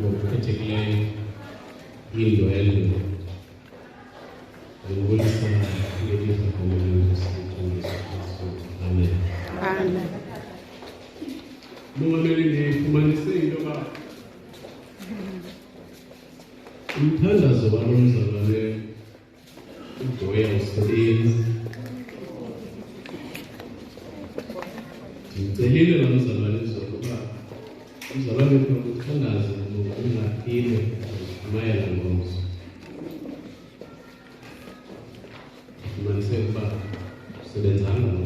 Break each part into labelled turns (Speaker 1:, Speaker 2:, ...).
Speaker 1: ngokukhethekileyo into elilo ngibulisa ngelifa Amen.
Speaker 2: Amen.
Speaker 1: Mongameli ndifumanise into yoba umthandazo walomzalwane uJoya usebenzi. Ndimcelile laa mzalwane zokuba umzalwane ukuthandaza ungaphile umayela ngomso. Ndifumanise ukuba usebenzanga lo.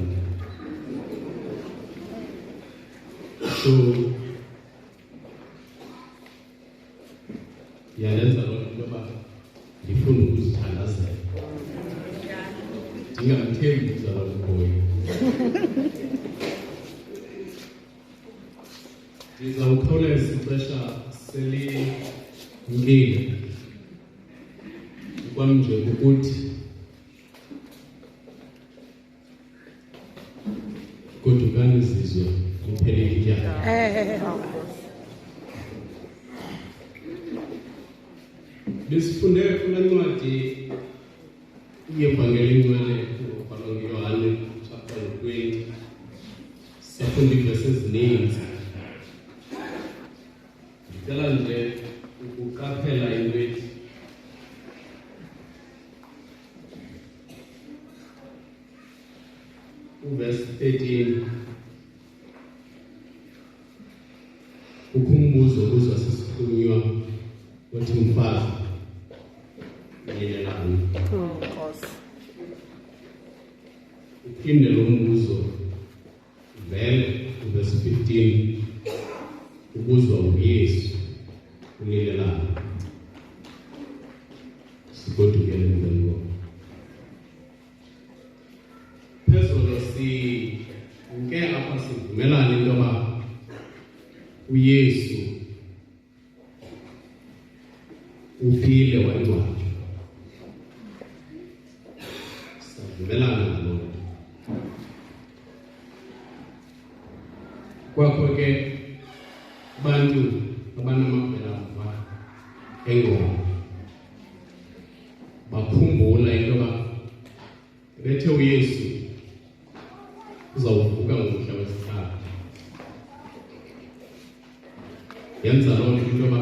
Speaker 1: So yalenza loo nto yoba ndifune ukuzithandazela ndingamthembi umzalwane uBoyi. Ndizawukhawuleza ixesha selimkile kwam nje ukuthi godukani zizwe liphele ityala. Besifunde kula ncwadi yevangeli ingcwele ubhalwa nguYohane chapter 20. Safunda iivesi ezininzi. Ndicela nje ukuqaphela into ethi uverse 13 kukho umbuzo obuzwa sisikhulunywa othi umfazi uyelelani. Uphinde lo mbuzo vele uverse 15 ubuzwa uYesu unilelani. Sigodukele mntwana. Phezolo ke apha sivumelana into yoba uYesu ufile wangcwatywa. Sivumelana naloo. Kwakho ke abantu abanamabhela engqondo bakhumbula into yoba bethe uYesu uzawuvuka ngomhla wesithathu. Yenza loo nto into yoba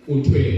Speaker 1: kuthiwe